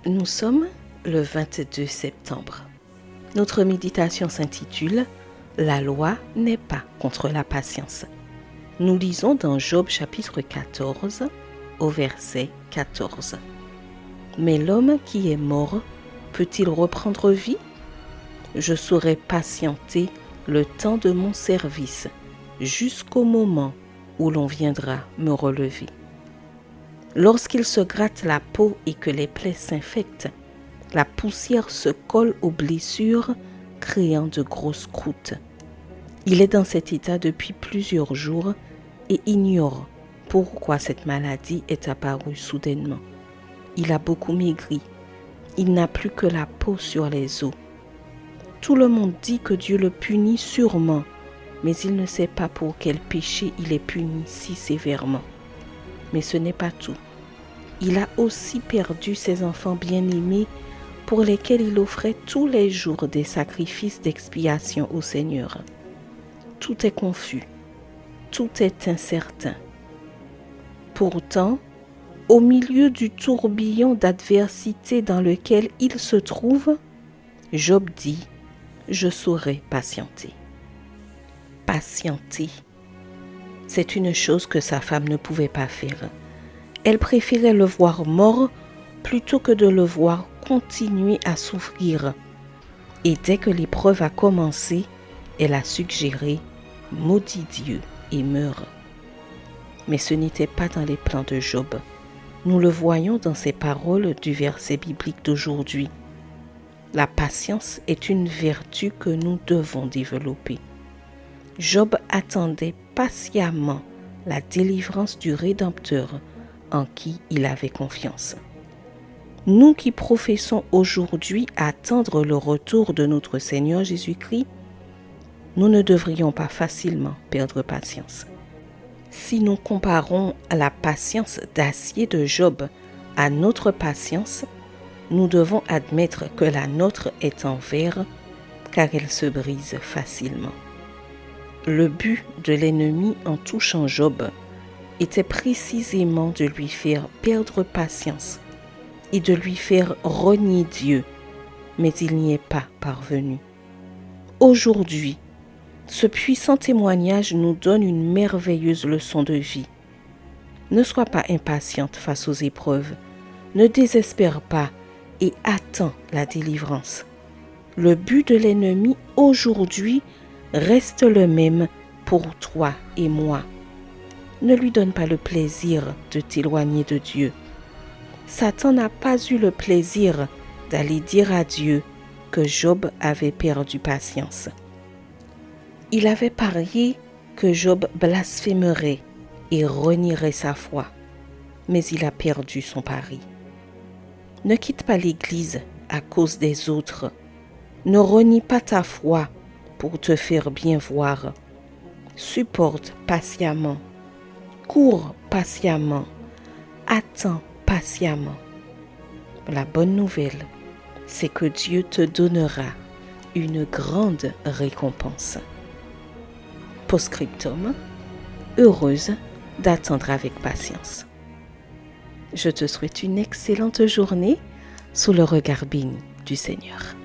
Nous sommes le 22 septembre. Notre méditation s'intitule « La loi n'est pas contre la patience ». Nous lisons dans Job chapitre 14 au verset 14. « Mais l'homme qui est mort peut-il reprendre vie ? Je saurai patienter le temps de mon service jusqu'au moment où l'on viendra me relever. » Lorsqu'il se gratte la peau et que les plaies s'infectent, la poussière se colle aux blessures, créant de grosses croûtes. Il est dans cet état depuis plusieurs jours et ignore pourquoi cette maladie est apparue soudainement. Il a beaucoup maigri. Il n'a plus que la peau sur les os. Tout le monde dit que Dieu le punit sûrement, mais il ne sait pas pour quel péché il est puni si sévèrement. Mais ce n'est pas tout. Il a aussi perdu ses enfants bien-aimés pour lesquels il offrait tous les jours des sacrifices d'expiation au Seigneur. Tout est confus, tout est incertain. Pourtant, au milieu du tourbillon d'adversité dans lequel il se trouve, Job dit « Je saurai patienter ». Patienter. C'est une chose que sa femme ne pouvait pas faire. Elle préférait le voir mort plutôt que de le voir continuer à souffrir. Et dès que l'épreuve a commencé, elle a suggéré « Maudis Dieu et meurs ». Mais ce n'était pas dans les plans de Job. Nous le voyons dans ces paroles du verset biblique d'aujourd'hui. La patience est une vertu que nous devons développer. Job attendait patiemment la délivrance du Rédempteur en qui il avait confiance. Nous qui professons aujourd'hui attendre le retour de notre Seigneur Jésus-Christ, nous ne devrions pas facilement perdre patience. Si nous comparons la patience d'acier de Job à notre patience, nous devons admettre que la nôtre est en verre car elle se brise facilement. Le but de l'ennemi en touchant Job était précisément de lui faire perdre patience et de lui faire renier Dieu, mais il n'y est pas parvenu. Aujourd'hui, ce puissant témoignage nous donne une merveilleuse leçon de vie. Ne sois pas impatiente face aux épreuves, ne désespère pas et attends la délivrance. Le but de l'ennemi aujourd'hui reste le même pour toi et moi. Ne lui donne pas le plaisir de t'éloigner de Dieu. Satan n'a pas eu le plaisir d'aller dire à Dieu que Job avait perdu patience. Il avait parié que Job blasphémerait et renierait sa foi, mais il a perdu son pari. Ne quitte pas l'Église à cause des autres. Ne renie pas ta foi pour te faire bien voir. Supporte patiemment. Cours patiemment. Attends patiemment. La bonne nouvelle, c'est que Dieu te donnera une grande récompense. Post-scriptum, heureuse d'attendre avec patience. Je te souhaite une excellente journée sous le regard béni du Seigneur.